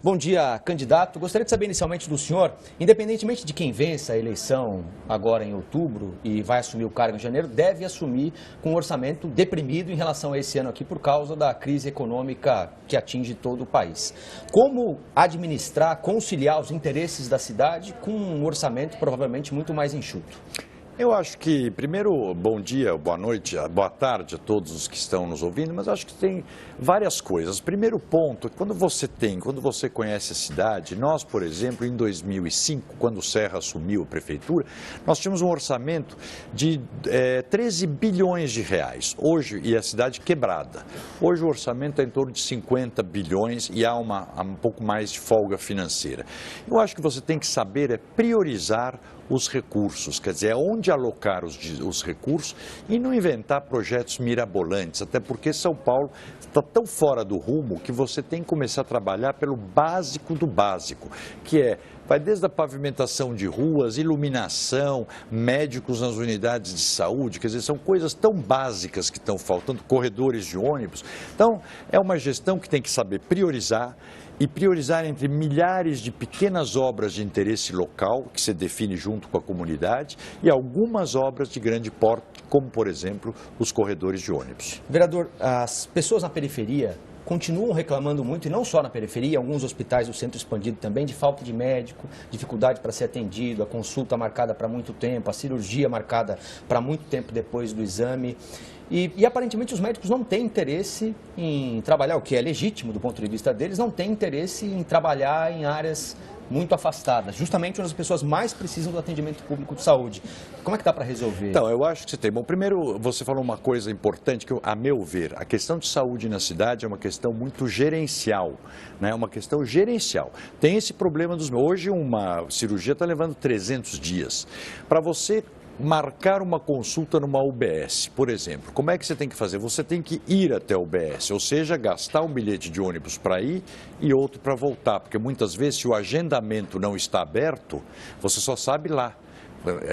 Bom dia, candidato. Gostaria de saber inicialmente do senhor, independentemente de quem vença a eleição agora em outubro e vai assumir o cargo em janeiro, deve assumir com um orçamento deprimido em relação a esse ano aqui por causa da crise econômica que atinge todo o país. Como administrar, conciliar os interesses da cidade com um orçamento provavelmente muito mais enxuto? Eu acho que, primeiro, bom dia, boa noite, boa tarde a todos os que estão nos ouvindo, mas acho que tem várias coisas. Primeiro ponto, quando você conhece a cidade, nós, por exemplo, em 2005, quando o Serra assumiu a prefeitura, nós tínhamos um orçamento de 13 bilhões de reais, hoje, e a cidade quebrada. Hoje o orçamento é em torno de 50 bilhões e há um pouco mais de folga financeira. Eu acho que você tem que saber priorizar os recursos, quer dizer, onde alocar os recursos e não inventar projetos mirabolantes, até porque São Paulo está tão fora do rumo que você tem que começar a trabalhar pelo básico do básico, que vai desde a pavimentação de ruas, iluminação, médicos nas unidades de saúde, quer dizer, são coisas tão básicas que estão faltando, corredores de ônibus. Então, é uma gestão que tem que saber priorizar e priorizar entre milhares de pequenas obras de interesse local, que se define junto com a comunidade, e algumas obras de grande porte, como, por exemplo, os corredores de ônibus. Vereador, as pessoas na periferia continuam reclamando muito, e não só na periferia, alguns hospitais do centro expandido também, de falta de médico, dificuldade para ser atendido, a consulta marcada para muito tempo, a cirurgia marcada para muito tempo depois do exame. E aparentemente os médicos não têm interesse em trabalhar, o que é legítimo do ponto de vista deles, não têm interesse em trabalhar em áreas muito afastadas, justamente onde as pessoas mais precisam do atendimento público de saúde. Como é que dá para resolver? Então, eu acho que você tem. Bom, primeiro, você falou uma coisa importante que, a meu ver, a questão de saúde na cidade é uma questão muito gerencial, né? É uma questão gerencial. Tem esse problema hoje uma cirurgia está levando 300 dias. Para você marcar uma consulta numa UBS, por exemplo, como é que você tem que fazer? Você tem que ir até a UBS, ou seja, gastar um bilhete de ônibus para ir e outro para voltar, porque muitas vezes, se o agendamento não está aberto, você só sabe lá.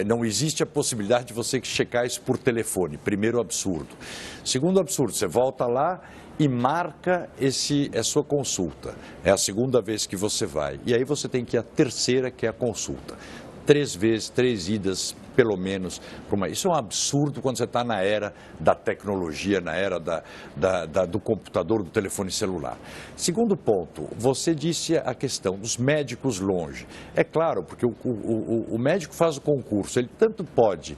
Não existe a possibilidade de você checar isso por telefone, primeiro absurdo. Segundo absurdo, você volta lá e marca a sua consulta. É a segunda vez que você vai. E aí você tem que ir a terceira, que é a consulta. 3 vezes, 3 idas, pelo menos. Isso é um absurdo quando você está na era da tecnologia, na era do computador, do telefone celular. Segundo ponto, você disse a questão dos médicos longe. É claro, porque o médico faz o concurso, ele tanto pode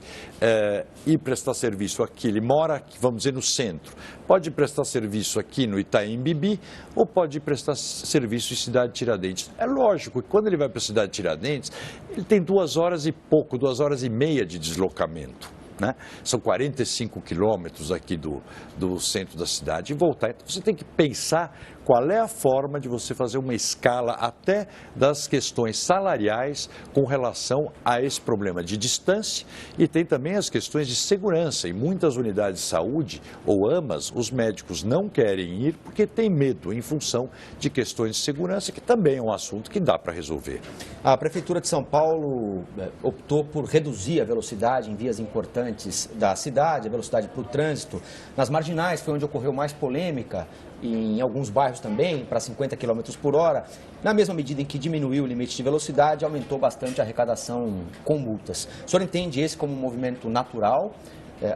ir prestar serviço aqui, ele mora, vamos dizer, no centro, pode prestar serviço aqui no Itaim Bibi ou pode prestar serviço em Cidade Tiradentes. É lógico que quando ele vai para a Cidade Tiradentes, ele tem 2 horas e pouco, 2 horas e meia de deslocamento, né? São 45 quilômetros aqui do centro da cidade e voltar. Então você tem que pensar qual é a forma de você fazer uma escala até das questões salariais com relação a esse problema de distância, e tem também as questões de segurança. Em muitas unidades de saúde ou AMAs, os médicos não querem ir porque têm medo em função de questões de segurança, que também é um assunto que dá para resolver. A Prefeitura de São Paulo optou por reduzir a velocidade em vias importantes da cidade, a velocidade para o trânsito. Nas marginais foi onde ocorreu mais polêmica, e em alguns bairros também, para 50 km por hora. Na mesma medida em que diminuiu o limite de velocidade, aumentou bastante a arrecadação com multas. O senhor entende esse como um movimento natural,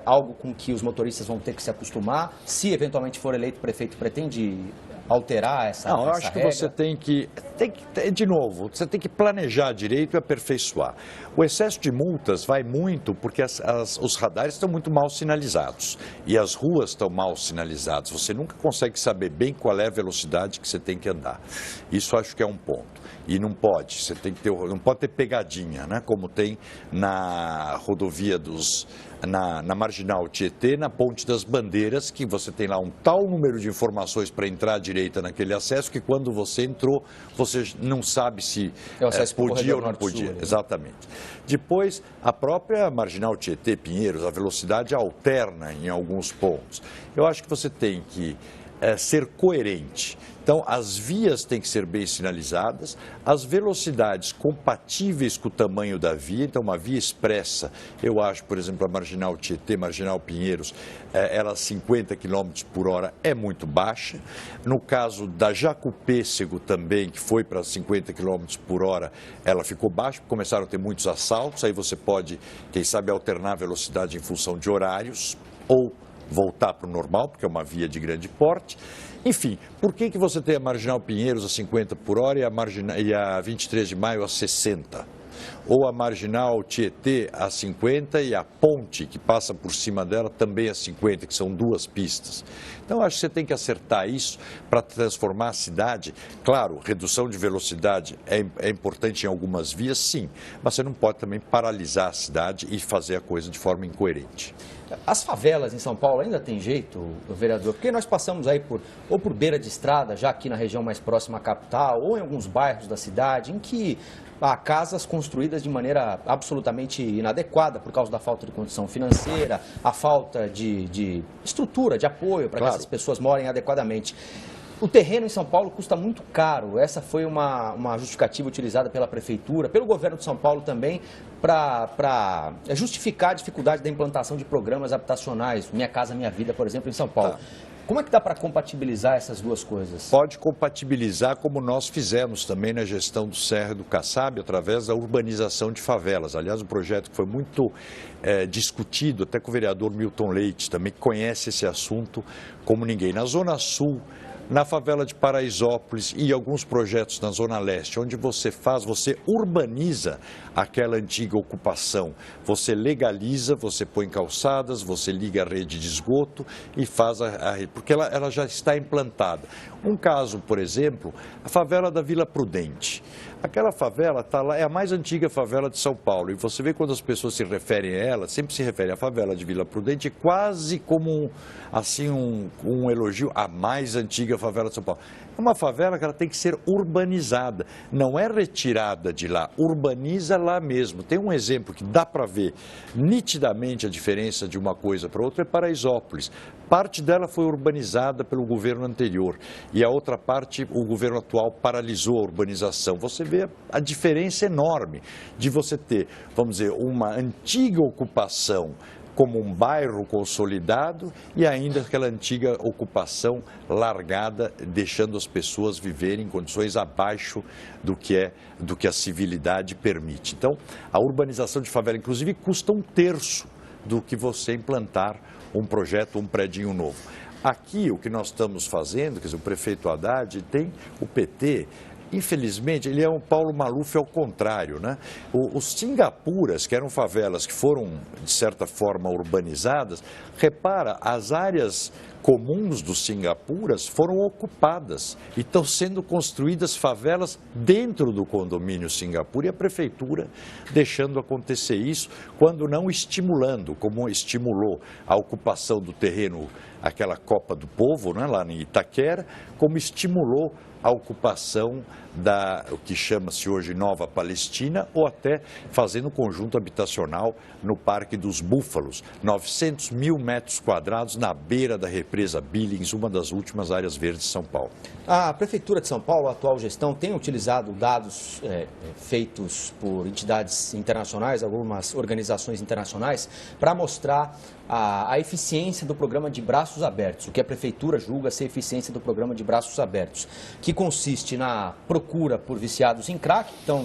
algo com que os motoristas vão ter que se acostumar? Se eventualmente for eleito prefeito, pretende alterar essa regra? Não, eu acho que você tem que, de novo, você tem que planejar direito e aperfeiçoar. O excesso de multas vai muito porque os radares estão muito mal sinalizados e as ruas estão mal sinalizadas. Você nunca consegue saber bem qual é a velocidade que você tem que andar. Isso acho que é um ponto. E não pode, não pode ter pegadinha, né? Como tem na rodovia na Marginal Tietê, na Ponte das Bandeiras, que você tem lá um tal número de informações para entrar à direita naquele acesso, que quando você entrou, você não sabe se podia ou não podia. Sul, né? Exatamente. Depois, a própria Marginal Tietê, Pinheiros, a velocidade alterna em alguns pontos. Eu acho que você tem que ser coerente. Então, as vias têm que ser bem sinalizadas, as velocidades compatíveis com o tamanho da via. Então, uma via expressa, eu acho, por exemplo, a Marginal Tietê, Marginal Pinheiros, ela 50 km por hora é muito baixa. No caso da Jacupêssego também, que foi para 50 km por hora, ela ficou baixa, começaram a ter muitos assaltos, aí você pode, quem sabe, alternar a velocidade em função de horários ou voltar para o normal, porque é uma via de grande porte. Enfim, por que você tem a Marginal Pinheiros a 50 por hora e a 23 de maio a 60? Ou a Marginal Tietê a 50 e a ponte que passa por cima dela também a 50, que são duas pistas. Então, acho que você tem que acertar isso para transformar a cidade. Claro, redução de velocidade é importante em algumas vias, sim, mas você não pode também paralisar a cidade e fazer a coisa de forma incoerente. As favelas em São Paulo ainda tem jeito, vereador? Porque nós passamos aí por beira de estrada, já aqui na região mais próxima à capital, ou em alguns bairros da cidade, em que há casas construídas de maneira absolutamente inadequada por causa da falta de condição financeira, a falta de estrutura, de apoio para que essas pessoas morem adequadamente. O terreno em São Paulo custa muito caro. Essa foi uma justificativa utilizada pela Prefeitura, pelo governo de São Paulo também, para justificar a dificuldade da implantação de programas habitacionais, Minha Casa Minha Vida, por exemplo, em São Paulo. Como é que dá para compatibilizar essas duas coisas? Pode compatibilizar como nós fizemos também na gestão do Serra e do Kassab, através da urbanização de favelas. Aliás, um projeto que foi muito discutido, até com o vereador Milton Leite, também que conhece esse assunto como ninguém. Na Zona Sul, na favela de Paraisópolis e alguns projetos na Zona Leste, onde você urbaniza aquela antiga ocupação. Você legaliza, você põe calçadas, você liga a rede de esgoto e faz a rede, porque ela já está implantada. Um caso, por exemplo, a favela da Vila Prudente. Aquela favela está lá, é a mais antiga favela de São Paulo. E você vê quando as pessoas se referem a ela, sempre se referem à favela de Vila Prudente, quase como um elogio à mais antiga favela de São Paulo. É uma favela que ela tem que ser urbanizada, não é retirada de lá, urbaniza lá mesmo. Tem um exemplo que dá para ver nitidamente a diferença de uma coisa para outra, é Paraisópolis. Parte dela foi urbanizada pelo governo anterior e a outra parte o governo atual paralisou a urbanização. Você vê a diferença enorme de você ter, vamos dizer, uma antiga ocupação como um bairro consolidado e ainda aquela antiga ocupação largada, deixando as pessoas viverem em condições abaixo do que a civilidade permite. Então, a urbanização de favela, inclusive, custa 1/3 do que você implantar um projeto, um predinho novo. Aqui, o que nós estamos fazendo, quer dizer, o prefeito Haddad tem o PT. Infelizmente, ele é um Paulo Maluf ao contrário, né? Os Singapuras, que eram favelas que foram, de certa forma, urbanizadas, repara, as áreas comuns dos Singapuras foram ocupadas e estão sendo construídas favelas dentro do condomínio Singapura e a prefeitura deixando acontecer isso, quando não estimulando, como estimulou a ocupação do terreno, aquela Copa do Povo, né, lá em Itaquera, como estimulou a ocupação o que chama-se hoje Nova Palestina, ou até fazendo conjunto habitacional no Parque dos Búfalos, 900 mil metros quadrados na beira da represa Billings, uma das últimas áreas verdes de São Paulo. A Prefeitura de São Paulo, a atual gestão, tem utilizado dados feitos por entidades internacionais, algumas organizações internacionais, para mostrar a eficiência do programa de braços abertos, o que a Prefeitura julga ser a eficiência do programa de braços abertos, que consiste na procura por viciados em crack, que estão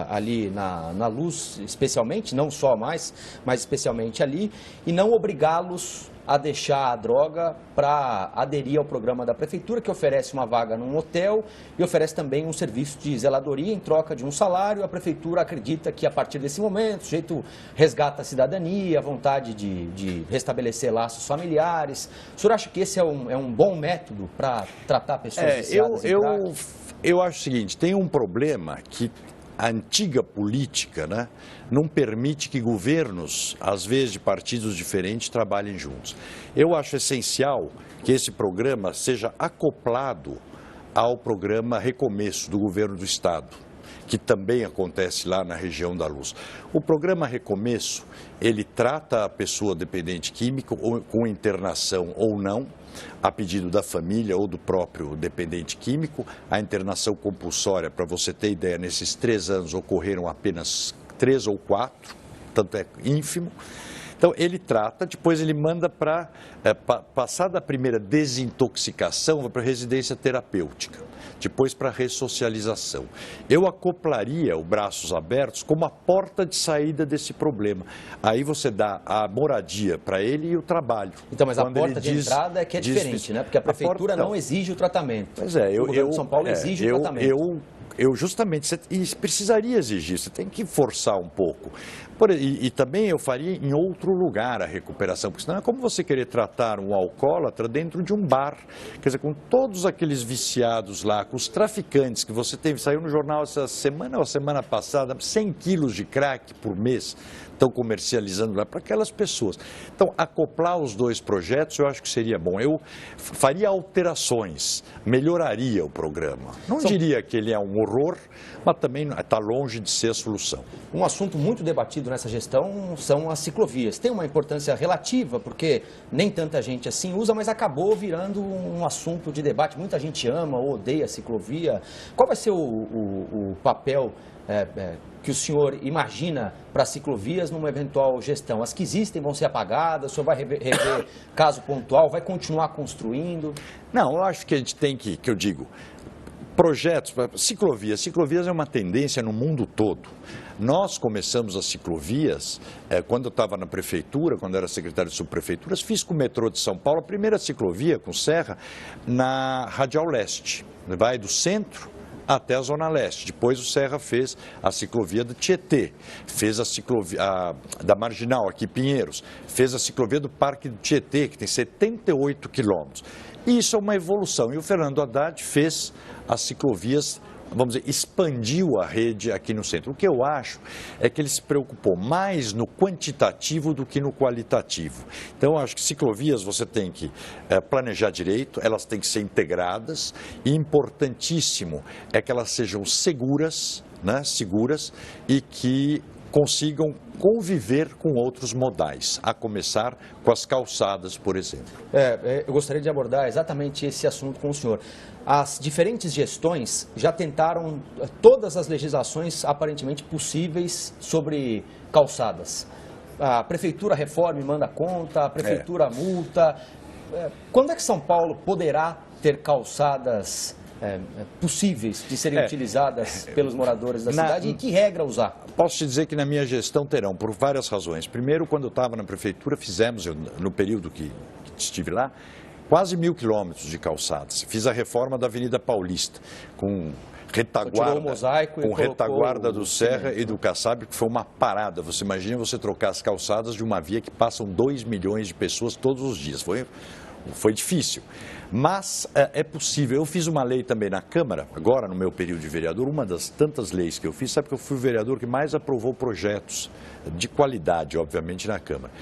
ali na luz, especialmente, não só mais, mas especialmente ali, e não obrigá-los a deixar a droga para aderir ao programa da Prefeitura, que oferece uma vaga num hotel e oferece também um serviço de zeladoria em troca de um salário. A Prefeitura acredita que, a partir desse momento, o sujeito resgata a cidadania, a vontade de restabelecer laços familiares. O senhor acha que esse é um bom método para tratar pessoas viciadas em crack? Eu acho o seguinte, tem um problema que a antiga política, né, não permite que governos, às vezes de partidos diferentes, trabalhem juntos. Eu acho essencial que esse programa seja acoplado ao programa Recomeço do governo do Estado. que também acontece lá na região da Luz. O programa Recomeço, ele trata a pessoa dependente químico com internação ou não, a pedido da família ou do próprio dependente químico. A internação compulsória, para você ter ideia, nesses 3 anos ocorreram apenas 3 ou 4, tanto é ínfimo. Então, ele trata, depois ele manda para, passar da primeira desintoxicação, vai para residência terapêutica, depois para ressocialização. Eu acoplaria o Braços Abertos como a porta de saída desse problema. Aí você dá a moradia para ele e o trabalho. Então, mas a porta de entrada é que é diferente, né? Porque a prefeitura não exige o tratamento. Pois é, o governo de São Paulo exige o tratamento. Eu justamente, e precisaria exigir, você tem que forçar um pouco. E também eu faria em outro lugar a recuperação, porque senão é como você querer tratar um alcoólatra dentro de um bar. Quer dizer, com todos aqueles viciados lá, com os traficantes que você teve, saiu no jornal essa semana ou semana passada, 100 quilos de crack por mês estão comercializando lá para aquelas pessoas. Então, acoplar os 2 projetos eu acho que seria bom. Eu faria alterações, melhoraria o programa. Não diria que ele é um horror, mas também está longe de ser a solução. Um assunto muito debatido nessa gestão são as ciclovias. Tem uma importância relativa, porque nem tanta gente assim usa, mas acabou virando um assunto de debate. Muita gente ama ou odeia a ciclovia. Qual vai ser o papel que o senhor imagina para ciclovias numa eventual gestão? As que existem vão ser apagadas? O senhor vai rever caso pontual? Vai continuar construindo? Não, eu acho que a gente tem que eu digo, projetos, ciclovias é uma tendência no mundo todo. Nós começamos as ciclovias, quando eu estava na prefeitura, quando eu era secretário de subprefeituras, fiz com o metrô de São Paulo a primeira ciclovia com serra na Radial Leste, vai do centro até a Zona Leste. Depois o Serra fez a ciclovia do Tietê, fez a ciclovia da Marginal, aqui em Pinheiros, fez a ciclovia do Parque do Tietê, que tem 78 quilômetros. E isso é uma evolução. E o Fernando Haddad fez as ciclovias, vamos dizer, expandiu a rede aqui no centro. O que eu acho é que ele se preocupou mais no quantitativo do que no qualitativo. Então, eu acho que ciclovias você tem que planejar direito, elas têm que ser integradas e importantíssimo é que elas sejam seguras, né, e que consigam conviver com outros modais, a começar com as calçadas, por exemplo. Eu gostaria de abordar exatamente esse assunto com o senhor. As diferentes gestões já tentaram todas as legislações aparentemente possíveis sobre calçadas. A prefeitura reforma e manda conta, a prefeitura multa. Quando é que São Paulo poderá ter calçadas possíveis de serem utilizadas pelos moradores da cidade e que regra usar? Posso te dizer que na minha gestão terão, por várias razões. Primeiro, quando eu estava na prefeitura, fizemos, no período que estive lá, quase 1.000 quilômetros de calçadas. Fiz a reforma da Avenida Paulista, com retaguarda do Serra e do Kassab, que foi uma parada. Você imagina você trocar as calçadas de uma via que passam 2 milhões de pessoas todos os dias. Foi difícil, mas é possível. Eu fiz uma lei também na Câmara, agora no meu período de vereador, uma das tantas leis que eu fiz, sabe que eu fui o vereador que mais aprovou projetos de qualidade, obviamente, na Câmara.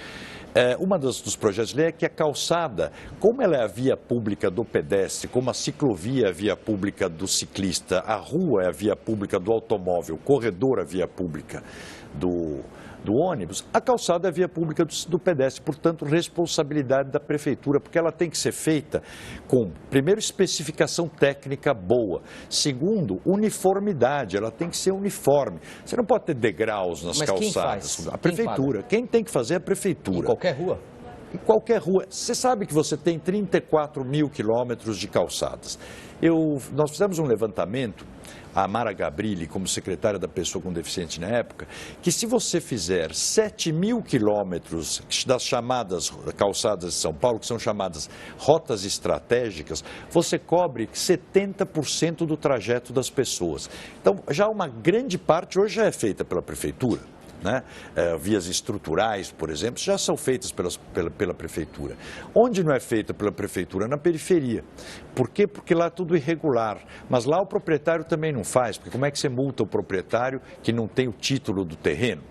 Uma dos projetos de lei é que a calçada, como ela é a via pública do pedestre, como a ciclovia é a via pública do ciclista, a rua é a via pública do automóvel, o corredor é a via pública do ônibus, a calçada é a via pública do pedestre, portanto, responsabilidade da prefeitura, porque ela tem que ser feita com, primeiro, especificação técnica boa, segundo, uniformidade, ela tem que ser uniforme. Você não pode ter degraus nas calçadas. Quem faz? A prefeitura. Quem tem que fazer é a prefeitura. Em qualquer rua? Em qualquer rua. Você sabe que você tem 34.000 quilômetros de calçadas. Nós fizemos um levantamento, a Mara Gabrilli, como secretária da pessoa com deficiência na época, que se você fizer 7.000 quilômetros das chamadas calçadas de São Paulo, que são chamadas rotas estratégicas, você cobre 70% do trajeto das pessoas. Então, já uma grande parte hoje já é feita pela prefeitura. Né? Vias estruturais, por exemplo, já são feitas pela prefeitura. Onde não é feita pela prefeitura? Na periferia. Por quê? Porque lá é tudo irregular. Mas lá o proprietário também não faz, porque como é que você multa o proprietário que não tem o título do terreno?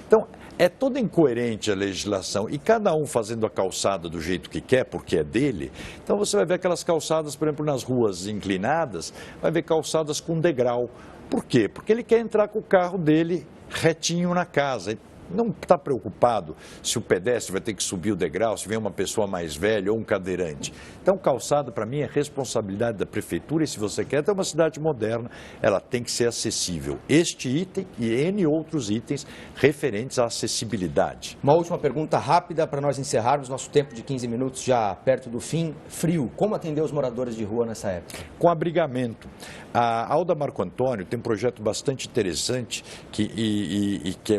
Então, é toda incoerente a legislação e cada um fazendo a calçada do jeito que quer, porque é dele. Então você vai ver aquelas calçadas, por exemplo, nas ruas inclinadas, vai ver calçadas com degrau. Por quê? Porque ele quer entrar com o carro dele retinho na casa. Não está preocupado se o pedestre vai ter que subir o degrau, se vem uma pessoa mais velha ou um cadeirante. Então, calçada, para mim, é responsabilidade da prefeitura e se você quer ter uma cidade moderna, ela tem que ser acessível. Este item e N outros itens referentes à acessibilidade. Uma última pergunta rápida para nós encerrarmos nosso tempo de 15 minutos já perto do fim. Frio, como atender os moradores de rua nessa época? Com abrigamento. A Alda Marco Antônio tem um projeto bastante interessante que,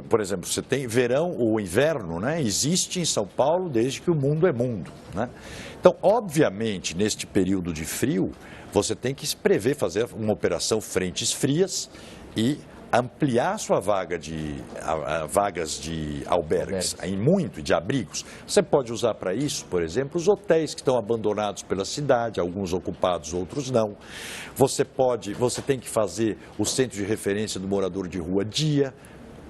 por exemplo, você tem verão ou inverno, né? Existe em São Paulo desde que o mundo é mundo, né? Então, obviamente, neste período de frio, você tem que se prever fazer uma operação frentes frias e ampliar sua vagas de albergues, em muito, de abrigos. Você pode usar para isso, por exemplo, os hotéis que estão abandonados pela cidade, alguns ocupados, outros não. Você tem que fazer o centro de referência do morador de rua dia,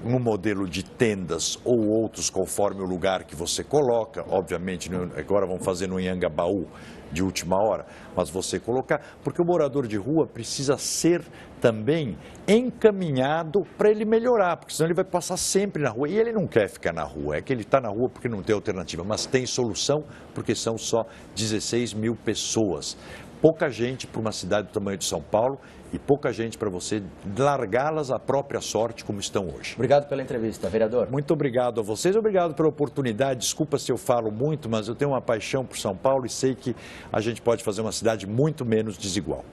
no modelo de tendas ou outros conforme o lugar que você coloca. Obviamente, agora vão fazer no Anhangabaú de última hora, mas você colocar, porque o morador de rua precisa ser também encaminhado para ele melhorar, porque senão ele vai passar sempre na rua e ele não quer ficar na rua, é que ele está na rua porque não tem alternativa, mas tem solução porque são só 16 mil pessoas. Pouca gente para uma cidade do tamanho de São Paulo e pouca gente para você largá-las à própria sorte como estão hoje. Obrigado pela entrevista, vereador. Muito obrigado a vocês, obrigado pela oportunidade. Desculpa se eu falo muito, mas eu tenho uma paixão por São Paulo e sei que a gente pode fazer uma cidade muito menos desigual.